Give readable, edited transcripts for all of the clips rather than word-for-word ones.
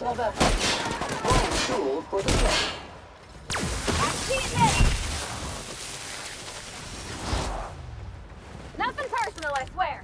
personal vessel. Wrong tool for the job. I've seen this! Nothing personal, I swear.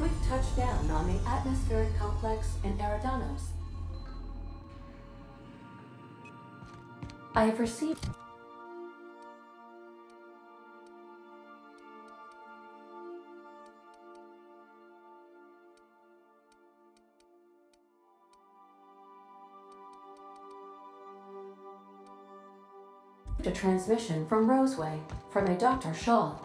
We've touched down on the atmospheric complex in Eridanos. I have received a transmission from Roseway from a Dr. Shaw.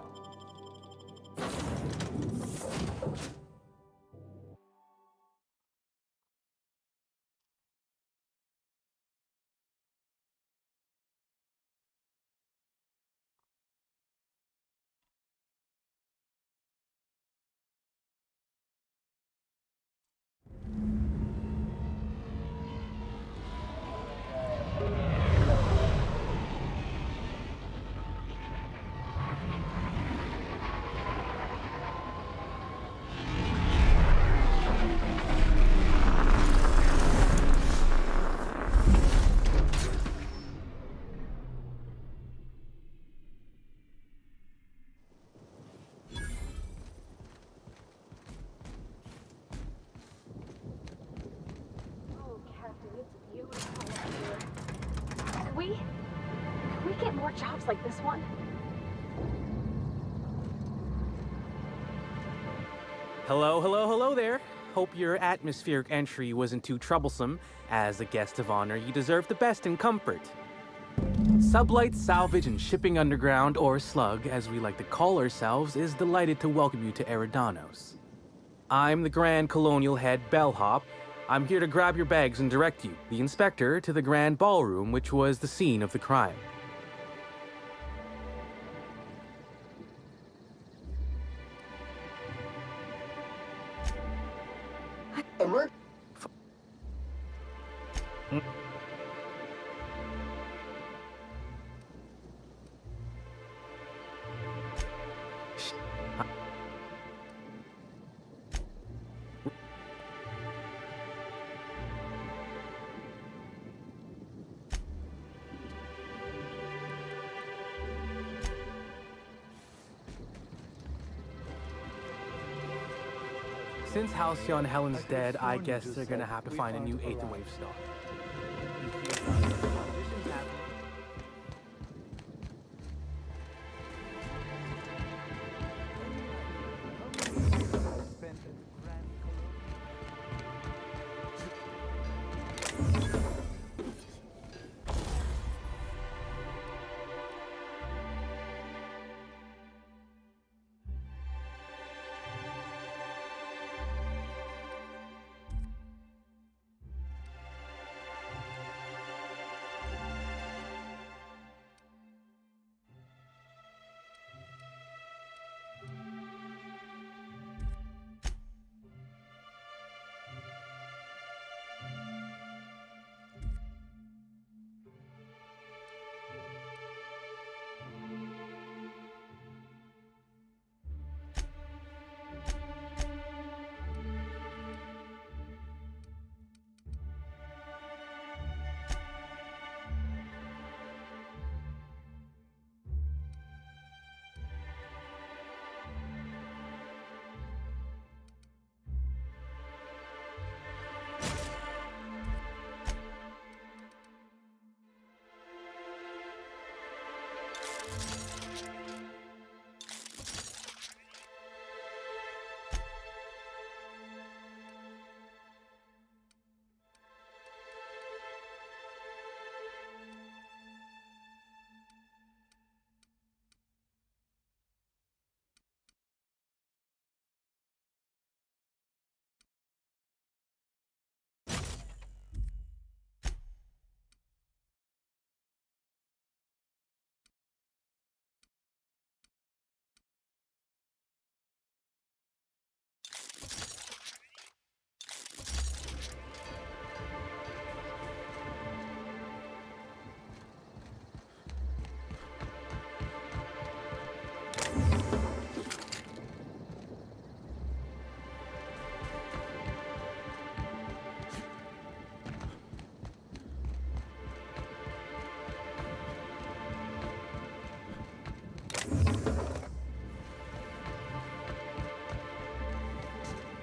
Can we get more jobs like this one? Hello, hello, hello there. Hope your atmospheric entry wasn't too troublesome. As a guest of honor, you deserve the best in comfort. Sublight Salvage and Shipping Underground, or Slug, as we like to call ourselves, is delighted to welcome you to Eridanos. I'm the Grand Colonial Head Bellhop. I'm here to grab your bags and direct you, the Inspector, to the Grand Ballroom, which was the scene of the crime. Emer- Since Halcyon Helen's dead, I guess they're gonna have to find a new Eighth Wave stock.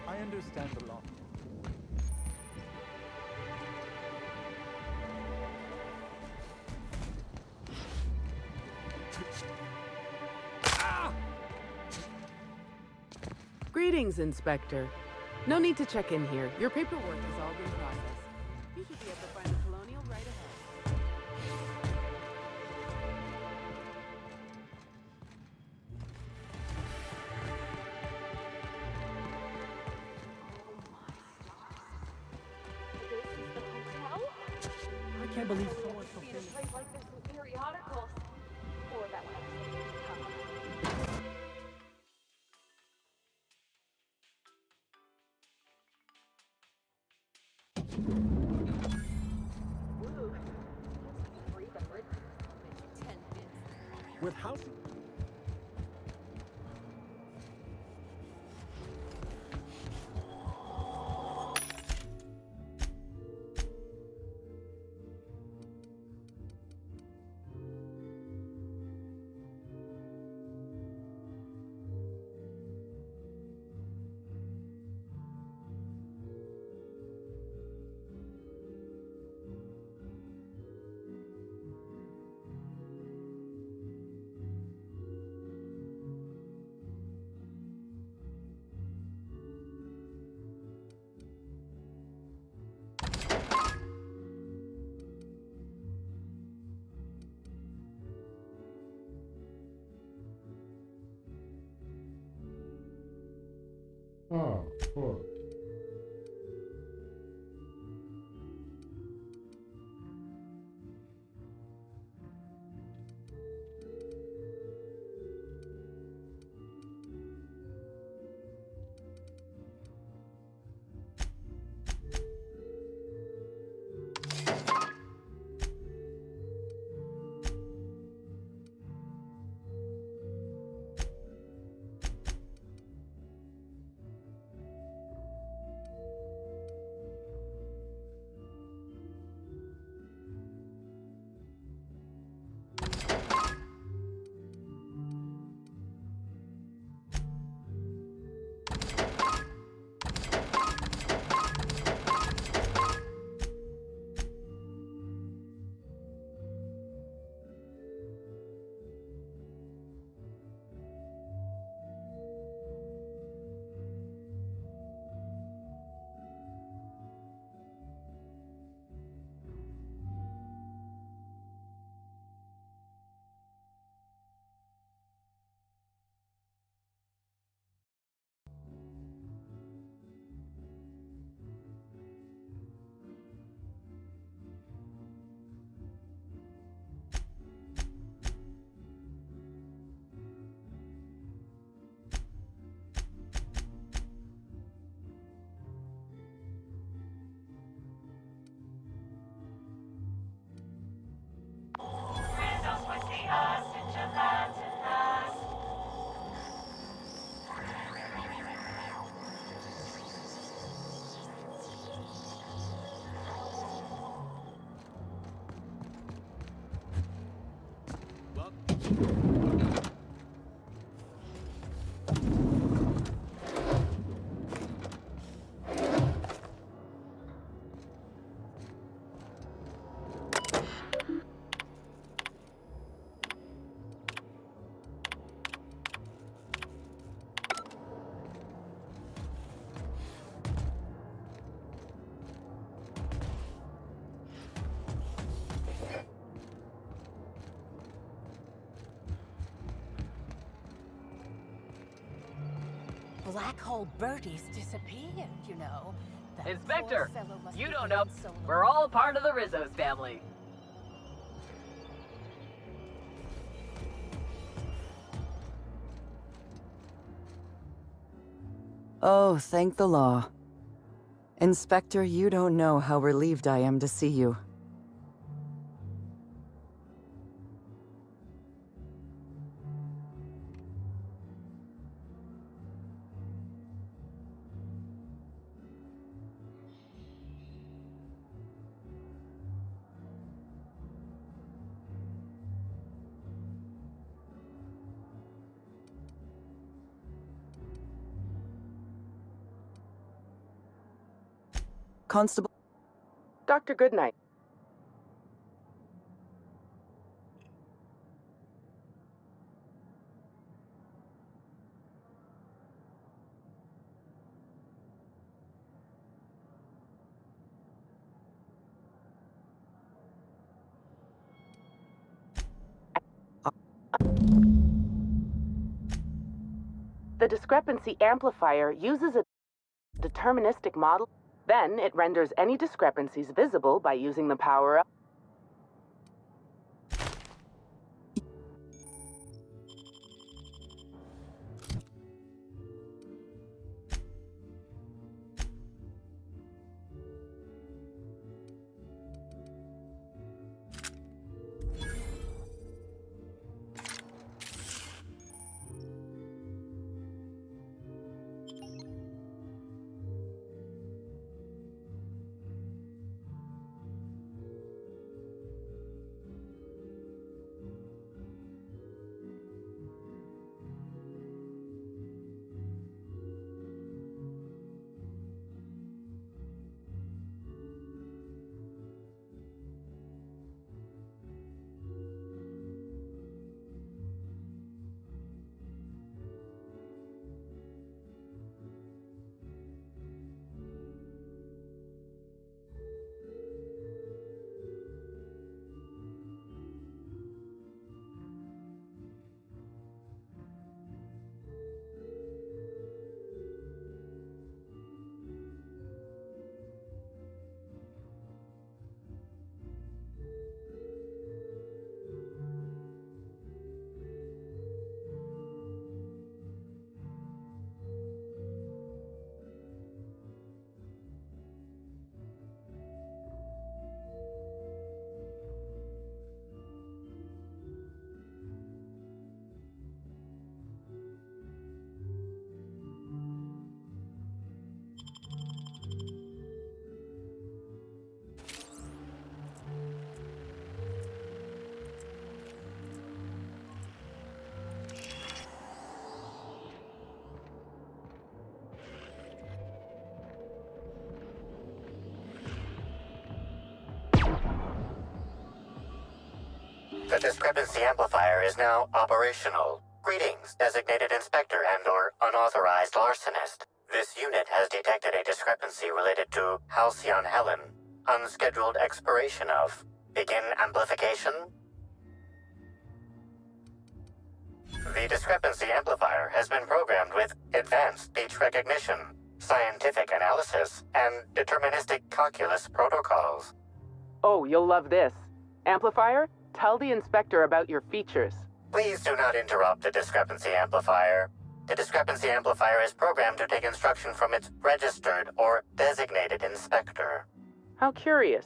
I understand the law. Greetings, Inspector. No need to check in here. Your paperwork has all been processed. You should be able to find the Colonial right ahead. This is the hotel? I can't believe someone I've so seen a famous. place like this in periodicals. Or that one I was thinking of. Ooh, breathe a bit. 10 minutes. With housing. Huh. Black hole Bertie's disappeared, you know. That Inspector, poor fellow must you have don't been know. so We're all part of the Rizzo's family. Oh, thank the law. Inspector, you don't know how relieved I am to see you. Constable. Dr. Goodnight. The discrepancy amplifier uses a deterministic model. Then it renders any discrepancies visible by using the power of. The discrepancy amplifier is now operational. Greetings, designated inspector and/or unauthorized larcenist. This unit has detected a discrepancy related to Halcyon Helen. Unscheduled expiration of. Begin amplification. The discrepancy amplifier has been programmed with advanced speech recognition, scientific analysis, and deterministic calculus protocols. Oh, you'll love this. Amplifier, tell the inspector about your features. Please do not interrupt the discrepancy amplifier. The discrepancy amplifier is programmed to take instruction from its registered or designated inspector. How curious.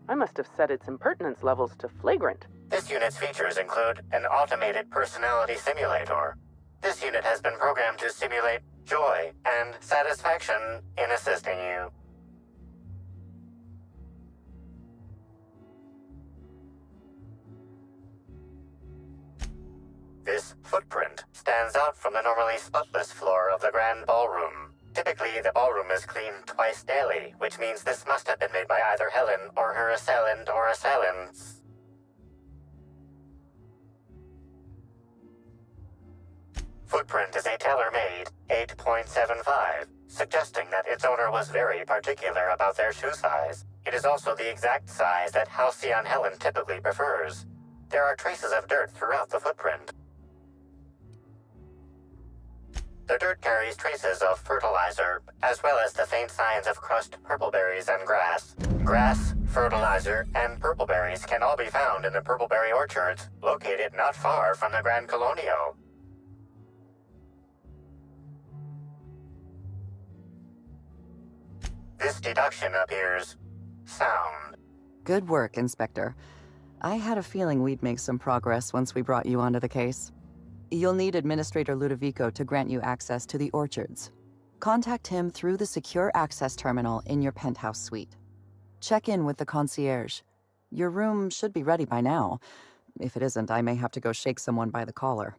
I must have set its impertinence levels to flagrant. This unit's features include an automated personality simulator. This unit has been programmed to simulate joy and satisfaction in assisting you. This footprint stands out from the normally spotless floor of the Grand Ballroom. Typically, the ballroom is cleaned twice daily, which means this must have been made by either Helen or her assailant or assailants. Footprint is a tailor-made 8.75, suggesting that its owner was very particular about their shoe size. It is also the exact size that Halcyon Helen typically prefers. There are traces of dirt throughout the footprint. The dirt carries traces of fertilizer, as well as the faint signs of crushed purpleberries and grass. Grass, fertilizer, and purpleberries can all be found in the purpleberry orchards, located not far from the Grand Colonio. This deduction appears sound. Good work, Inspector. I had a feeling we'd make some progress once we brought you onto the case. You'll need Administrator Ludovico to grant you access to the orchards. Contact him through the secure access terminal in your penthouse suite. Check in with the concierge. Your room should be ready by now. If it isn't, I may have to go shake someone by the collar.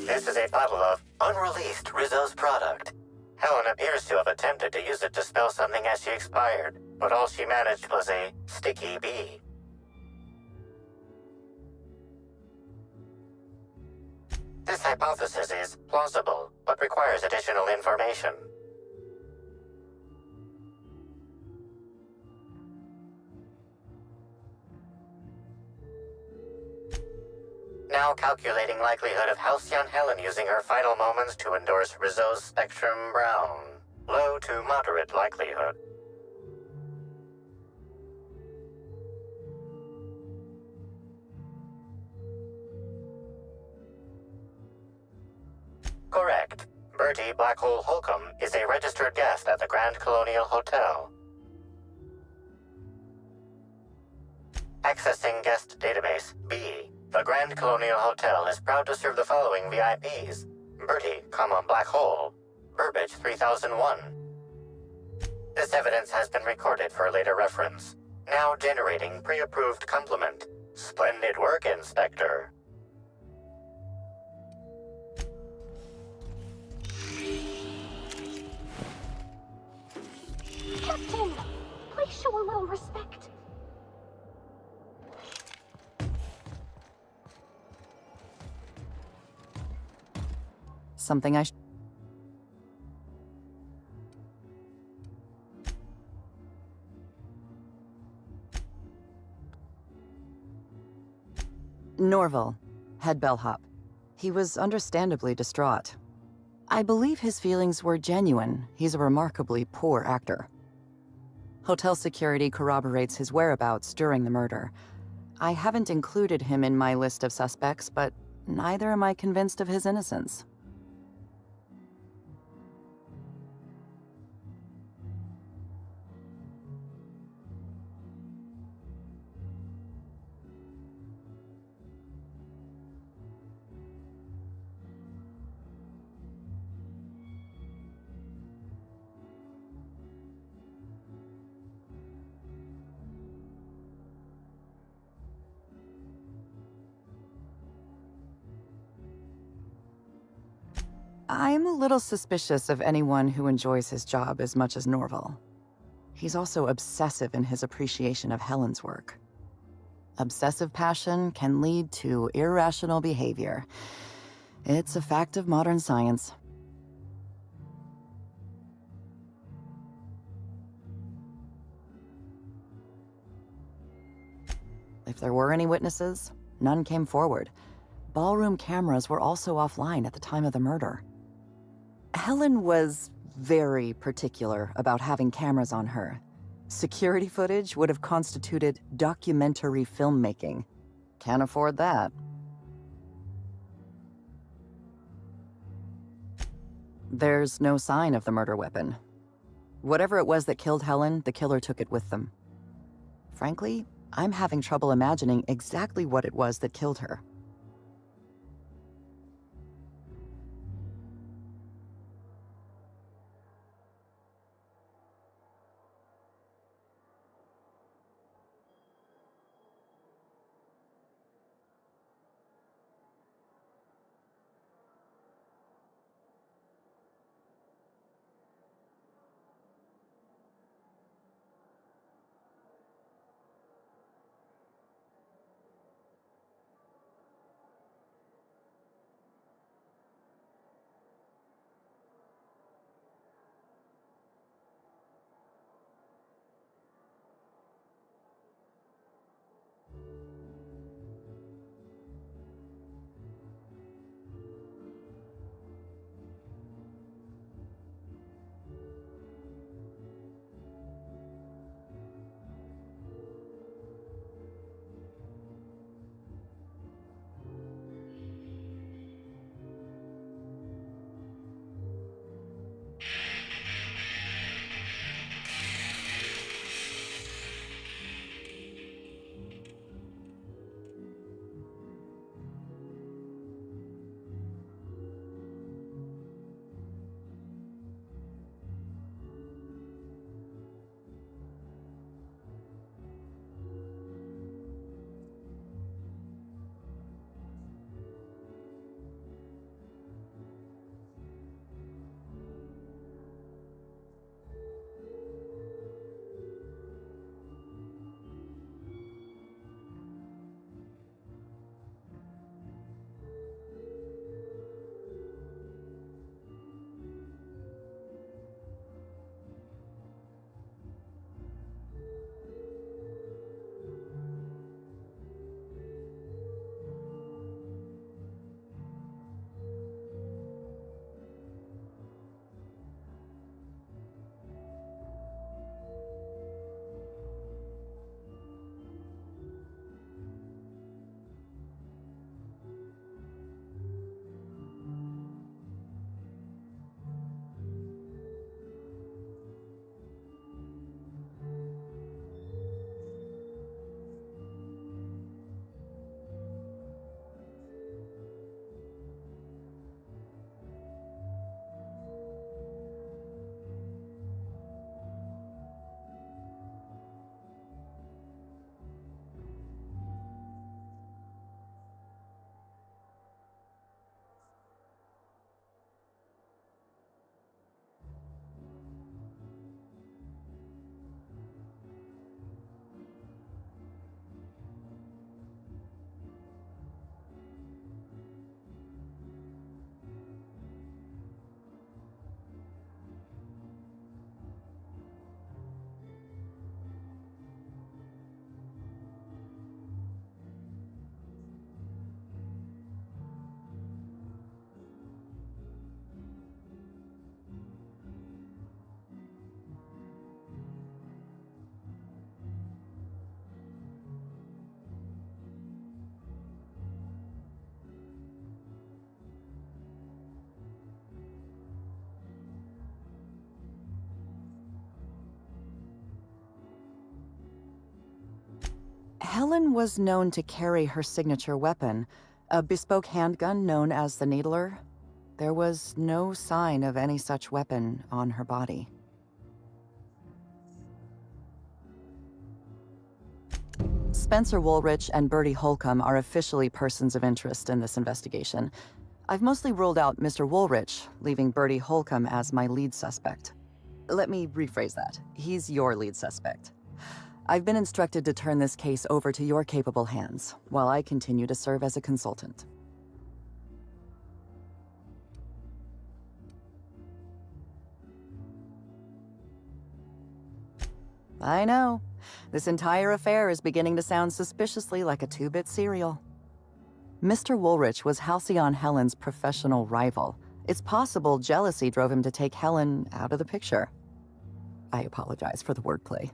This is a bottle of unreleased Rizzo's product. Helen appears to have attempted to use it to spell something as she expired, but all she managed was a sticky bee. This hypothesis is plausible, but requires additional information. Now calculating likelihood of Halcyon Helen using her final moments to endorse Rizzo's Spectrum Brown. Low to moderate likelihood. Correct. Bertie Blackhole Holcomb is a registered guest at the Grand Colonial Hotel. Accessing guest database B. The Grand Colonial Hotel is proud to serve the following VIPs. Bertie, Black Hole. Burbage 3001. This evidence has been recorded for later reference. Now generating pre-approved compliment. Splendid work, Inspector. Captain, please show a little respect. Something I Norval, head bellhop. He was understandably distraught. I believe his feelings were genuine. He's a remarkably poor actor. Hotel security corroborates his whereabouts during the murder. I haven't included him in my list of suspects, but neither am I convinced of his innocence. I'm a little suspicious of anyone who enjoys his job as much as Norval. He's also obsessive in his appreciation of Helen's work. Obsessive passion can lead to irrational behavior. It's a fact of modern science. If there were any witnesses, none came forward. Ballroom cameras were also offline at the time of the murder. Helen was very particular about having cameras on her. Security footage would have constituted documentary filmmaking. Can't afford that. There's no sign of the murder weapon. Whatever it was that killed Helen, the killer took it with them. Frankly, I'm having trouble imagining exactly what it was that killed her. Helen was known to carry her signature weapon, a bespoke handgun known as the Needler. There was no sign of any such weapon on her body. Spencer Woolrich and Bertie Holcomb are officially persons of interest in this investigation. I've mostly ruled out Mr. Woolrich, leaving Bertie Holcomb as my lead suspect. Let me rephrase that. He's your lead suspect. I've been instructed to turn this case over to your capable hands, while I continue to serve as a consultant. I know. This entire affair is beginning to sound suspiciously like a two-bit serial. Mr. Woolrich was Halcyon Helen's professional rival. It's possible jealousy drove him to take Helen out of the picture. I apologize for the wordplay.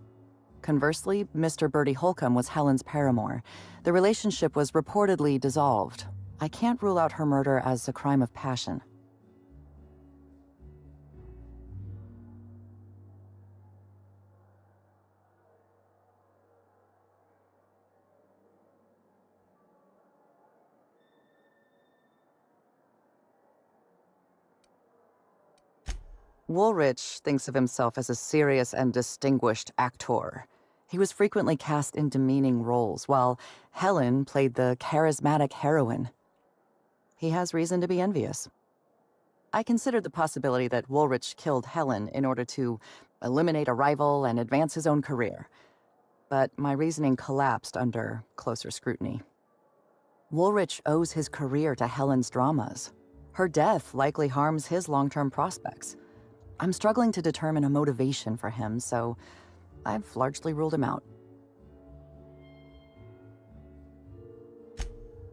Conversely, Mr. Bertie Holcomb was Helen's paramour. The relationship was reportedly dissolved. I can't rule out her murder as a crime of passion. Woolrich thinks of himself as a serious and distinguished actor. He was frequently cast in demeaning roles, while Helen played the charismatic heroine. He has reason to be envious. I considered the possibility that Woolrich killed Helen in order to eliminate a rival and advance his own career. But my reasoning collapsed under closer scrutiny. Woolrich owes his career to Helen's dramas. Her death likely harms his long-term prospects. I'm struggling to determine a motivation for him, so I've largely ruled him out.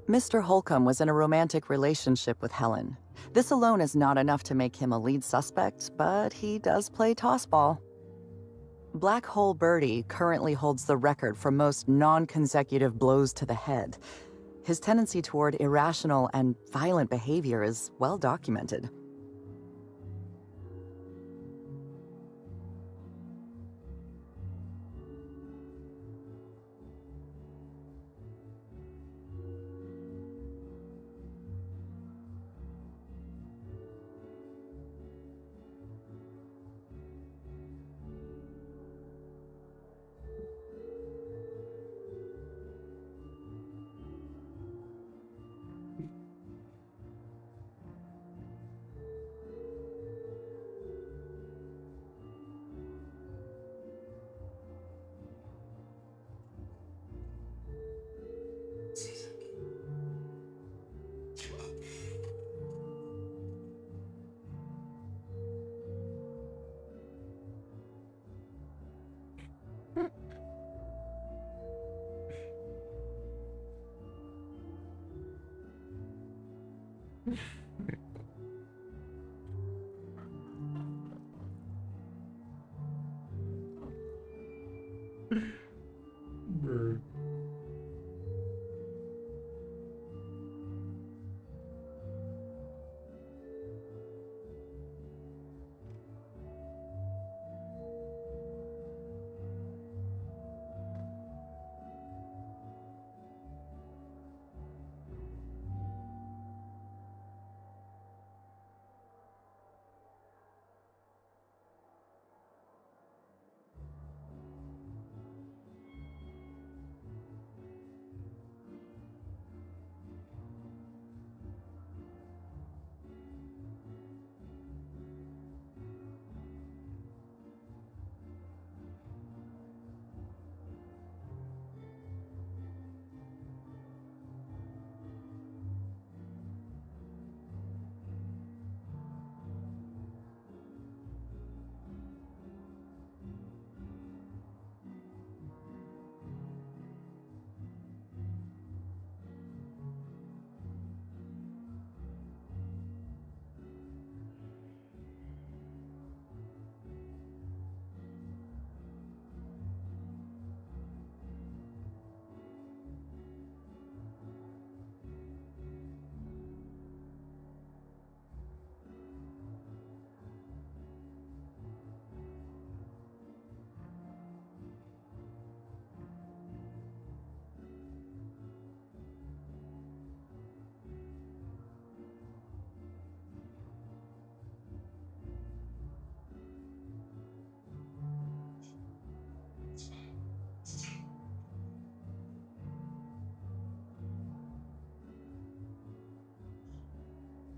Mr. Holcomb was in a romantic relationship with Helen. This alone is not enough to make him a lead suspect, but he does play tossball. Black Hole Bertie currently holds the record for most non-consecutive blows to the head. His tendency toward irrational and violent behavior is well documented.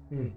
Hmm.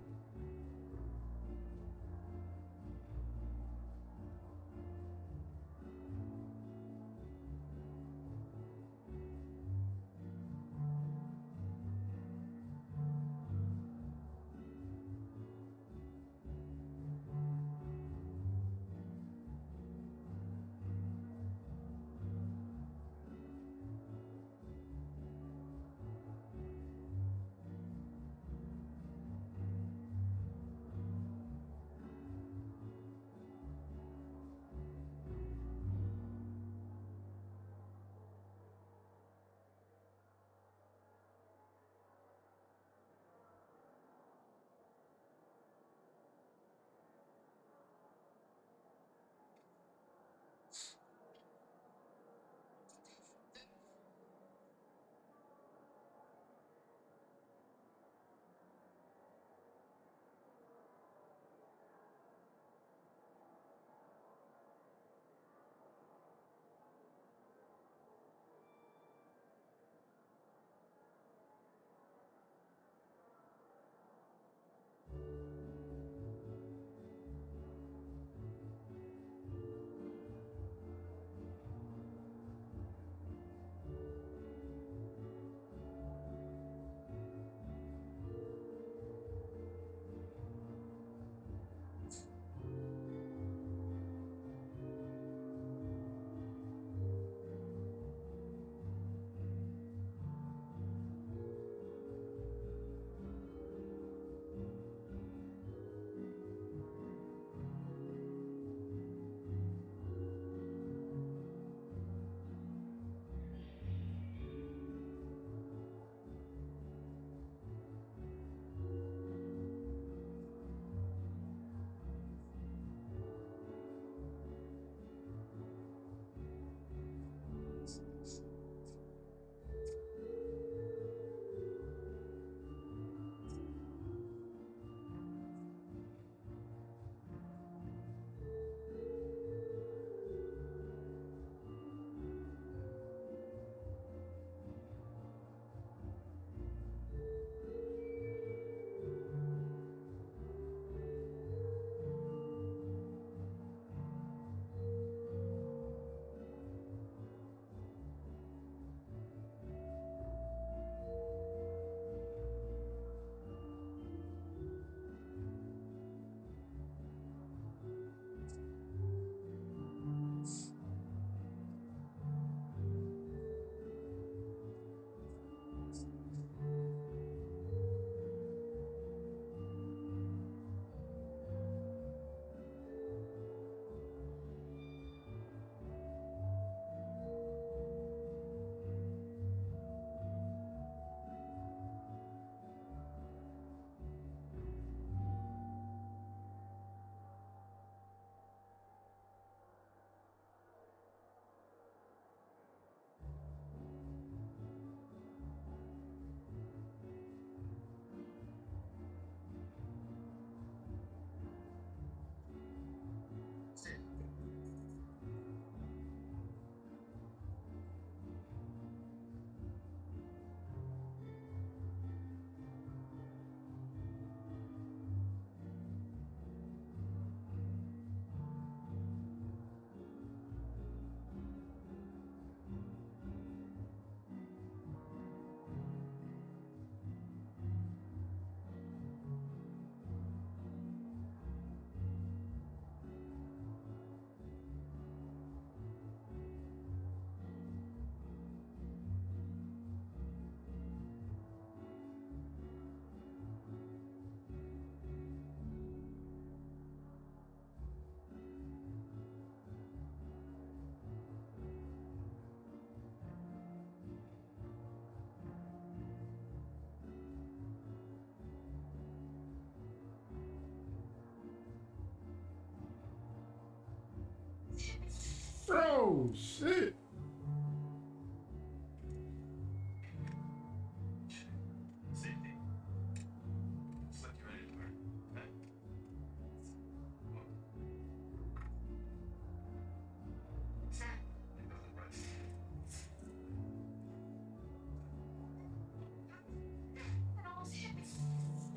Oh, shit.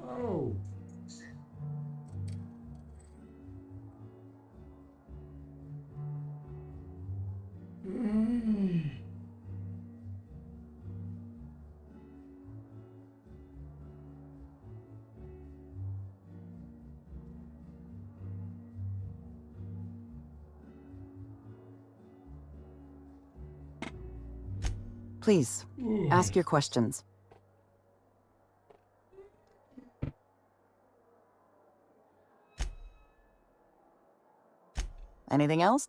Oh. Please, ask your questions. Anything else?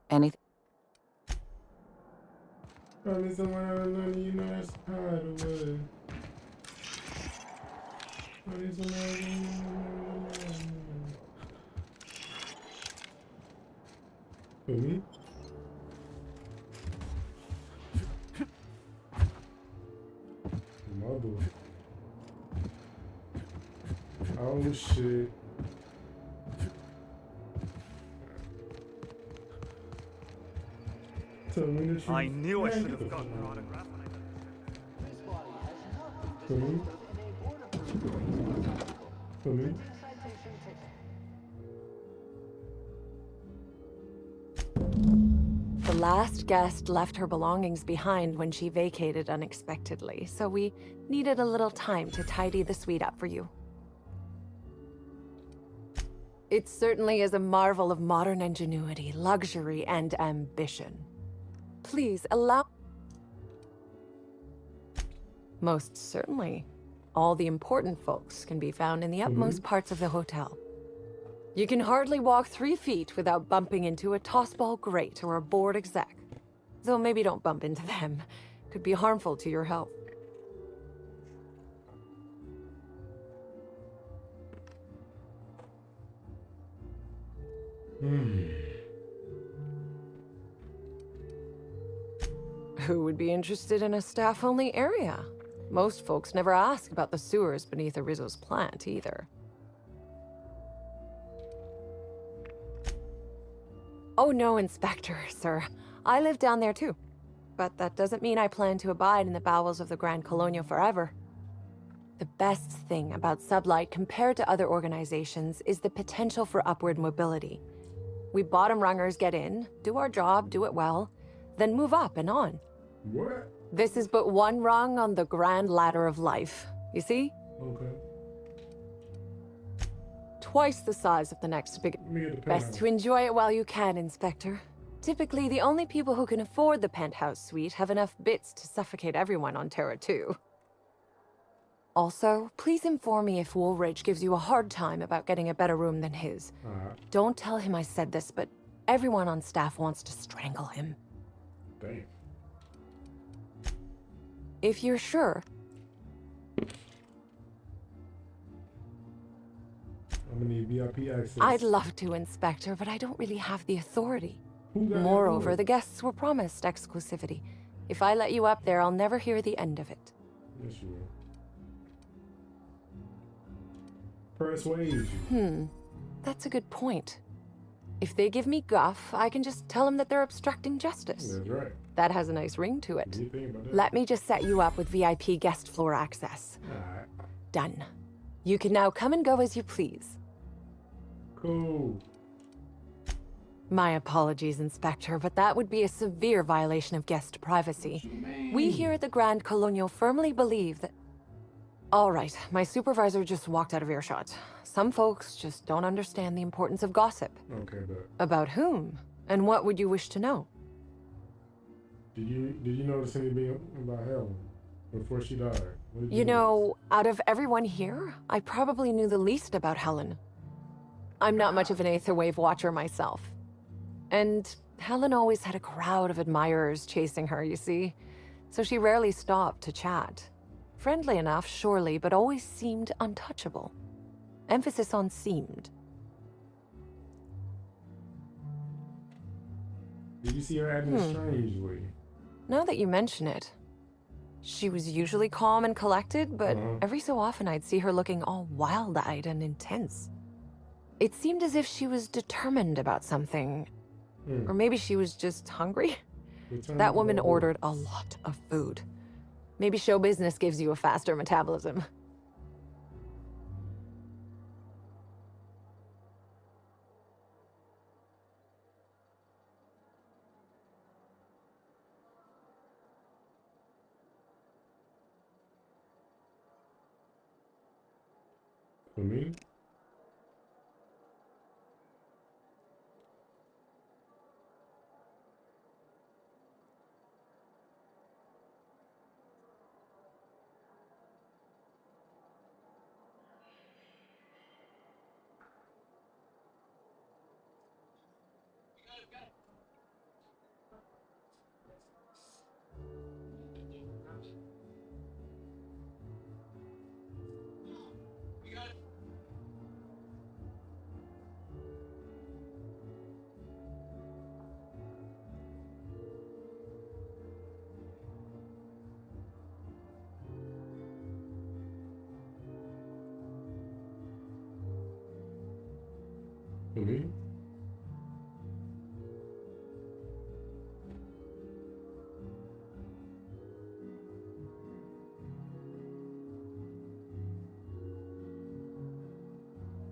Anything? Probably someone out of none, you know that's hard away. Probably someone out of none. For me? Mother. Oh shit. I knew I should have gotten her autograph when I For me? For me? The last guest left her belongings behind when she vacated unexpectedly, so we needed a little time to tidy the suite up for you. It certainly is a marvel of modern ingenuity, luxury, and ambition. Please allow... Most certainly. All the important folks can be found in the utmost parts of the hotel. You can hardly walk 3 feet without bumping into a tossball grate or a bored exec. Though maybe don't bump into them. Could be harmful to your health. Who would be interested in a staff-only area? Most folks never ask about the sewers beneath Rizzo's plant, either. Oh no, Inspector, sir. I live down there too. But that doesn't mean I plan to abide in the bowels of the Grand Colonial forever. The best thing about Sublight compared to other organizations is the potential for upward mobility. We bottom rungers get in, do our job, do it well, then move up and on. What? This is but one rung on the grand ladder of life, you see? Okay. Twice the size of the next big... Best to enjoy it while you can, Inspector. Typically, the only people who can afford the penthouse suite have enough bits to suffocate everyone on Terra 2. Also, please inform me if Woolridge gives you a hard time about getting a better room than his. Don't tell him I said this, but everyone on staff wants to strangle him. Damn. If you're sure. I'm gonna need VIP access. I'd love to, Inspector, but I don't really have the authority. Who got Moreover, that? the guests were promised exclusivity. If I let you up there, I'll never hear the end of it. Yes, you will. Persuade you. That's a good point. If they give me guff, I can just tell them that they're obstructing justice. That's right. That has a nice ring to it. You think about that? Let me just set you up with VIP guest floor access. Alright. Done. You can now come and go as you please. Cool. My apologies, Inspector, but that would be a severe violation of guest privacy. We here at the Grand Colonial firmly believe that... All right, my supervisor just walked out of earshot. Some folks just don't understand the importance of gossip. Okay, but About whom? And what would you wish to know? did you notice anything about Helen before she died? What did You know, out of everyone here, I probably knew the least about Helen. I'm not much of an Aetherwave watcher myself. And Helen always had a crowd of admirers chasing her, you see. So she rarely stopped to chat. Friendly enough, surely, but always seemed untouchable. Emphasis on seemed. Did you see her acting strangely? Now that you mention it, she was usually calm and collected, but every so often I'd see her looking all wild-eyed and intense. It seemed as if she was determined about something. Or maybe she was just hungry. That woman ordered a lot of food. Maybe show business gives you a faster metabolism. For me? For me?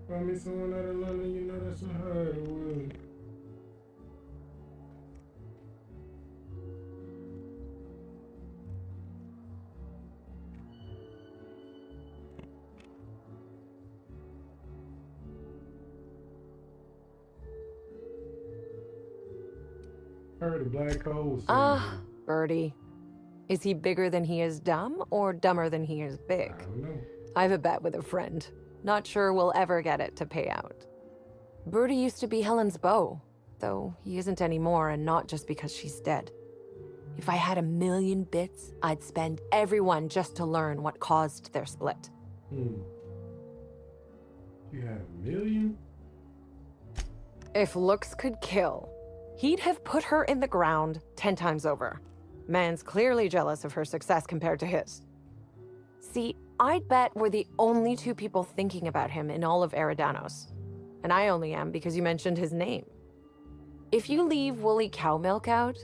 Find me someone out of London, you know that's a hard one. Heard a black hole. Birdie. Is he bigger than he is dumb, or dumber than he is big? I don't know. I have a bet with a friend. Not sure we'll ever get it to pay out. Birdie used to be Helen's beau, though he isn't anymore, and not just because she's dead. If I had 1,000,000 bits, I'd spend every one just to learn what caused their split. You had 1,000,000? If looks could kill, he'd have put her in the ground 10 times over. Man's clearly jealous of her success compared to his. See, I'd bet we're the only two people thinking about him in all of Eridanos. And I only am because you mentioned his name. If you leave woolly cow milk out,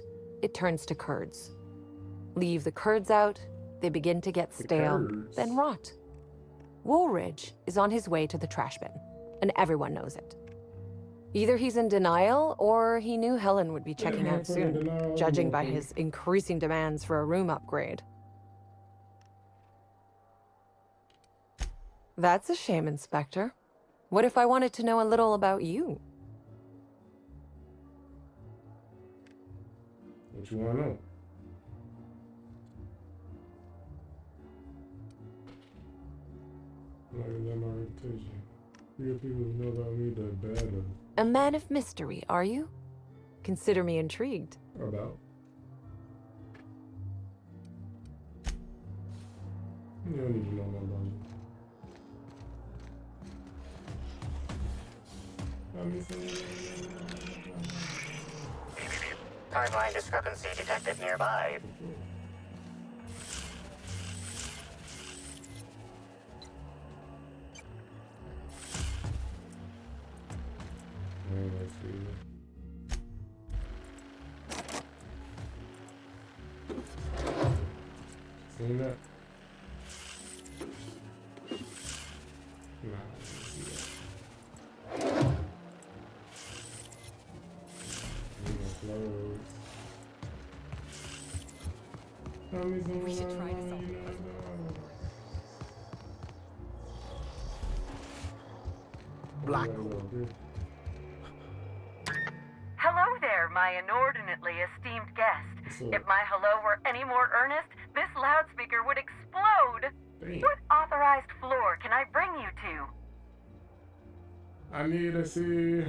it turns to curds. Leave the curds out, they begin to get stale, then rot. Woolridge is on his way to the trash bin, and everyone knows it. Either he's in denial, or he knew Helen would be checking out soon, judging by his increasing demands for a room upgrade. That's a shame, Inspector. What if I wanted to know a little about you? What you want to know? Like that my reputation. Fewer people who know about me, the better. A man of mystery, are you? Consider me intrigued. About? You don't need to know my about it. Timeline discrepancy detected nearby. Let's see. Seen that? Nah, I didn't see that. We should try to solve it. Black. Hello there, my inordinately esteemed guest. If my hello were any more earnest, this loudspeaker would explode. What authorized floor can I bring you to? I need to see.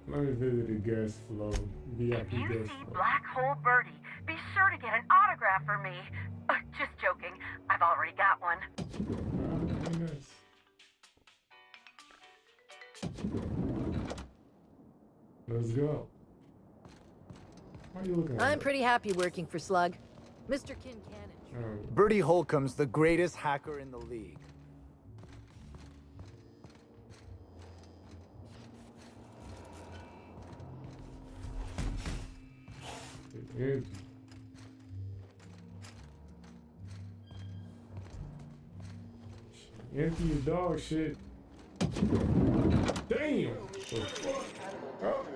Let me visit the guest flow. VIP if you guest see flow. Black Hole Birdie, be sure to get an autograph for me. Just joking. I've already got one. Let's go. Why are you looking at I'm that? pretty happy working for Slug. Mr. Kincannon. Birdie Holcomb's the greatest hacker in the league. Empty your dog shit. Damn! Oh.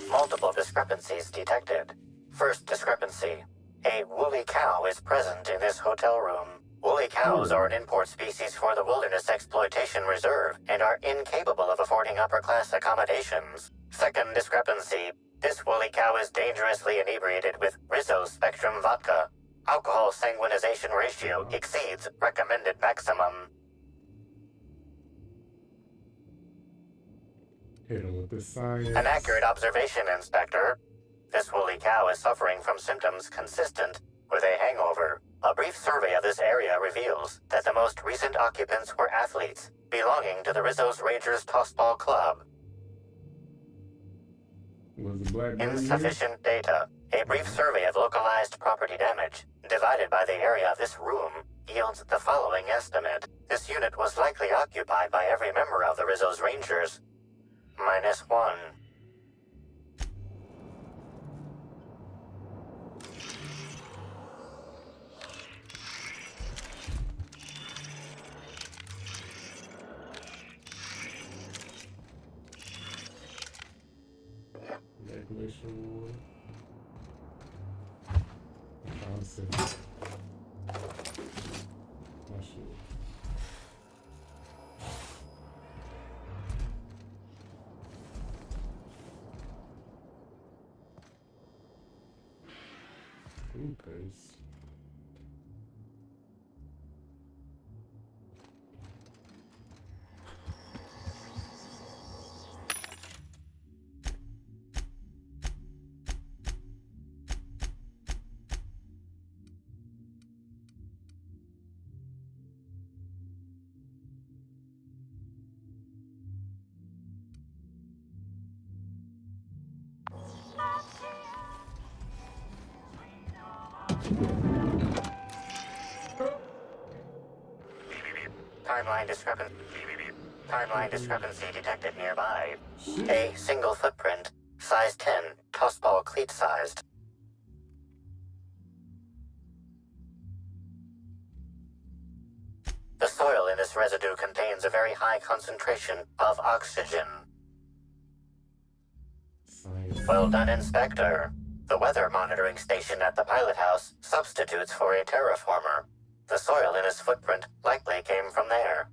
Multiple discrepancies detected. First discrepancy. A woolly cow is present in this hotel room. Woolly cows are an import species for the Wilderness Exploitation Reserve and are incapable of affording upper-class accommodations. Second discrepancy. This woolly cow is dangerously inebriated with Rizzo Spectrum vodka. Alcohol sanguinization ratio exceeds recommended maximum. Hit him with the science. An accurate observation, Inspector. This woolly cow is suffering from symptoms consistent with a hangover. A brief survey of this area reveals that the most recent occupants were athletes belonging to the Rizzo's Rangers Tossball Club. Was the black Insufficient data. A brief survey of localized property damage, divided by the area of this room, yields the following estimate. This unit was likely occupied by every member of the Rizzo's Rangers. -1. Regulation concept. Oh shit. Food paste. Timeline discrepancy detected nearby. A single footprint, size 10, tossball cleat sized. The soil in this residue contains a very high concentration of oxygen. Well done, Inspector. The weather monitoring station at the pilot house substitutes for a terraformer. The soil in his footprint likely came from there.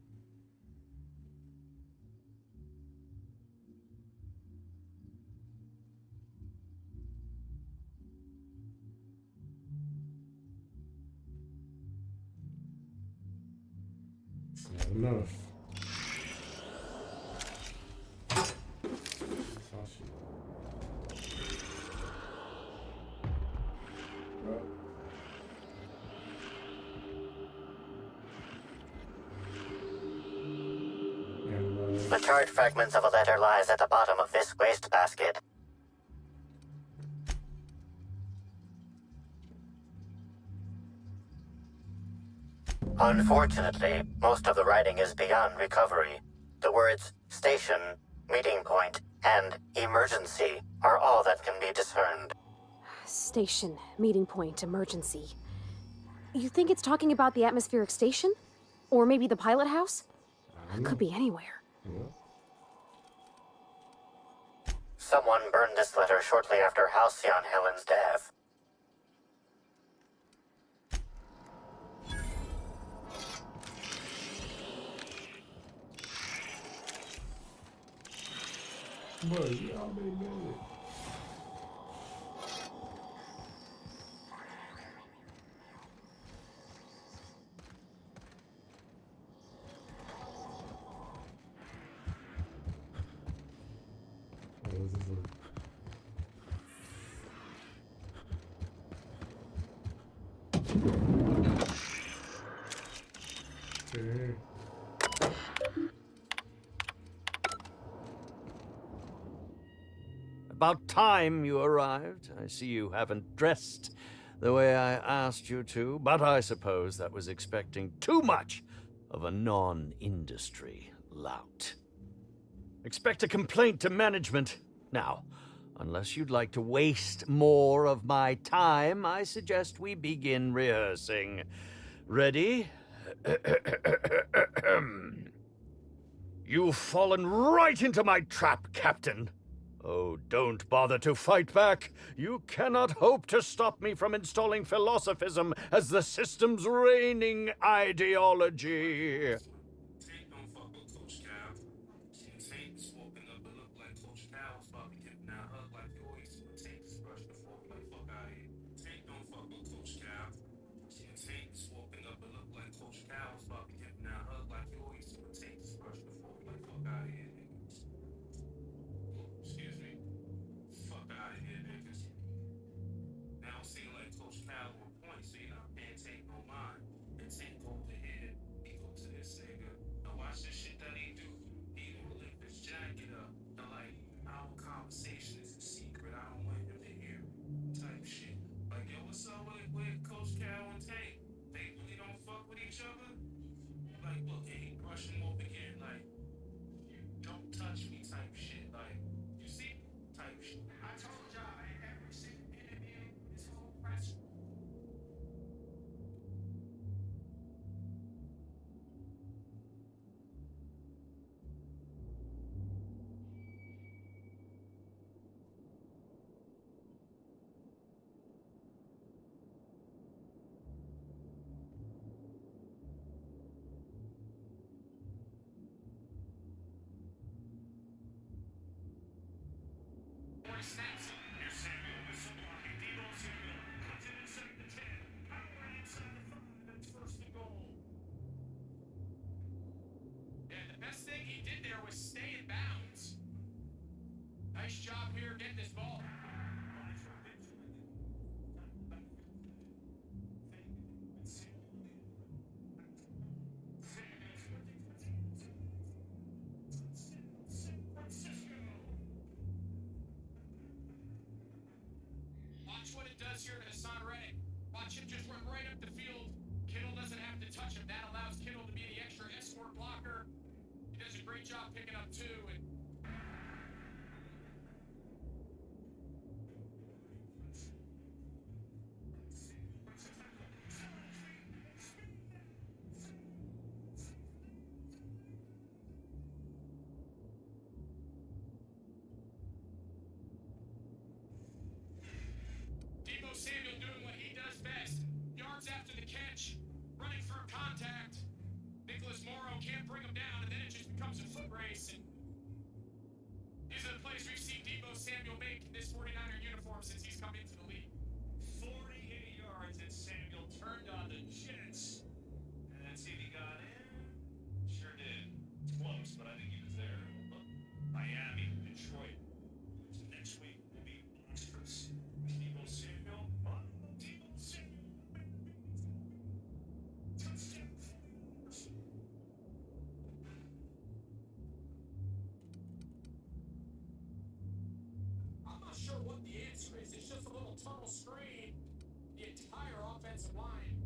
It's not enough. The charred fragments of a letter lies at the bottom of this wastebasket. Unfortunately, most of the writing is beyond recovery. The words station, meeting point, and emergency are all that can be discerned. Station, meeting point, emergency. You think it's talking about the atmospheric station? Or maybe the pilot house? Could be anywhere. Someone burned this letter shortly after Halcyon Helen's death. About time you arrived. I see you haven't dressed the way I asked you to, but I suppose that was expecting too much of a non-industry lout. Expect a complaint to management. Now, unless you'd like to waste more of my time, I suggest we begin rehearsing. Ready? You've fallen right into my trap, Captain. Oh, don't bother to fight back. You cannot hope to stop me from installing philosophism as the system's reigning ideology. Tank don't fuck with Coach Cal. Tank smoking up and look like Coach Cal was about to give him that hug like you always do. Tank is brush before we like fuck out of here. Tank don't fuck with Coach Cal. Tank smoking up and look like Coach Cal was about to give him that hug like you always do. Tank is brush before we like fuck out of here, niggas. Excuse me. Fuck out of here, niggas. Now it seems like Coach Cal on point, so you're not paying Tank no mind. And Tank over here, he go to this nigga. Now watch this shit that he do. He gonna lift his jacket up. And like, our conversation is a secret. I don't want him to hear type shit. Like, yo, what's up with Coach Cal and Tank? They really don't fuck with each other? Like, look, and he brush him off again. Like, you don't touch me type shit. Like, you see? Type shit. I told y'all, every single interview, this whole press. Snaps it. Here's Samuel with some blocking. Debo Samuel cuts it inside the 10. Power inside the 5. That's first and goal. Yeah, the best thing he did there was stay in bounds. Nice job here getting this ball. Watch what it does here to Hassan Reddick. Watch him just run right up the field. Kittle doesn't have to touch him. That allows Kittle to be the extra escort blocker. He does a great job picking up two. And Debo Samuel doing what he does best. Yards after the catch, running through contact. Nicholas Morrow can't bring him down, and then it just becomes a foot race. And these are the plays we've seen Debo Samuel make in this 49er uniform since he's come into the league. 48 yards, and Samuel turned on the Jets. And see if he got in. Sure did. Close, but I think he was there. Look, Miami, Detroit. So next week will be monstrous. Debo Samuel. Debo Samuel. Touchdown. I'm not sure what the answer is. It's just a little tunnel screen. The entire offensive line.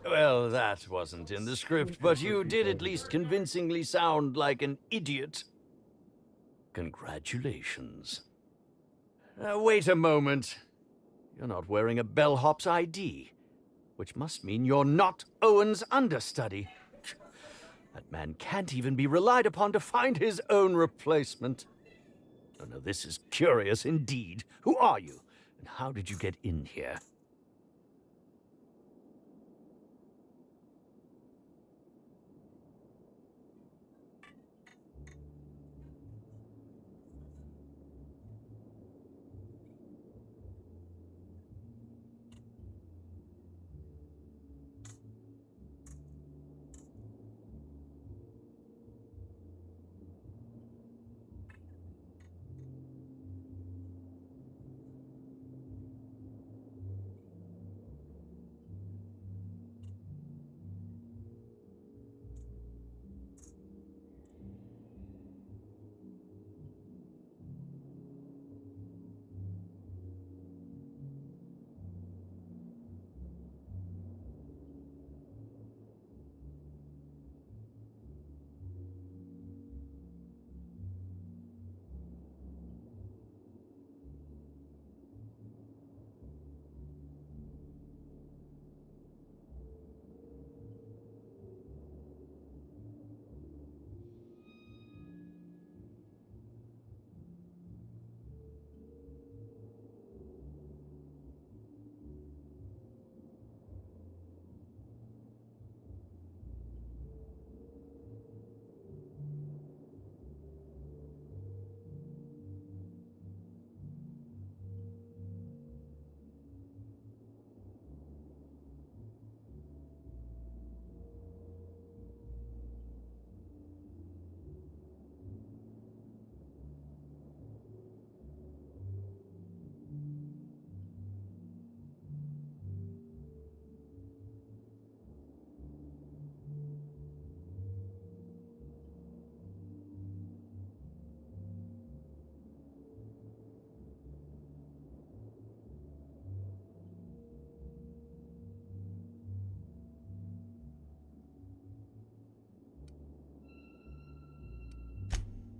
Well, that wasn't in the script, but you did at least convincingly sound like an idiot. Congratulations. Wait a moment. You're not wearing a bellhop's ID, which must mean you're not Owen's understudy. That man can't even be relied upon to find his own replacement. Oh, no, this is curious indeed. Who are you, and how did you get in here?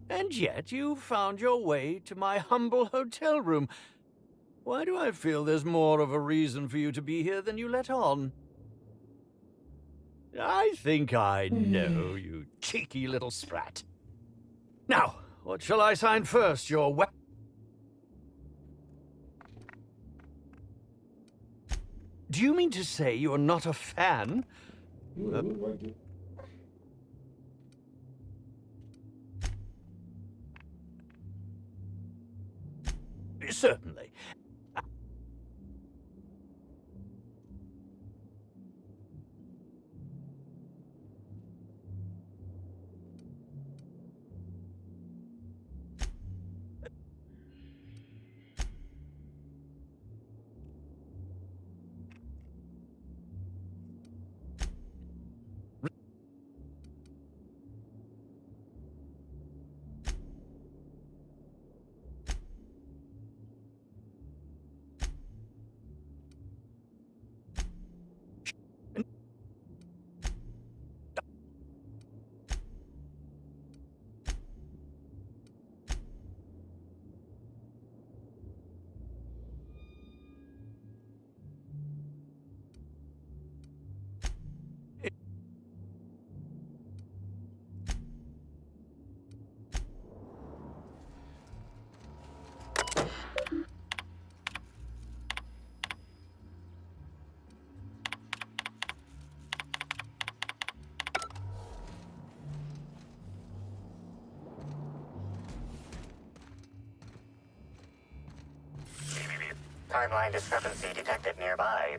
And yet you found your way to my humble hotel room. Why do I feel there's more of a reason for you to be here than you let on? I think I know, you cheeky little sprat. Now, what shall I sign first, your weapon? Do you mean to say you are not a fan? Certainly. Timeline discrepancy detected nearby.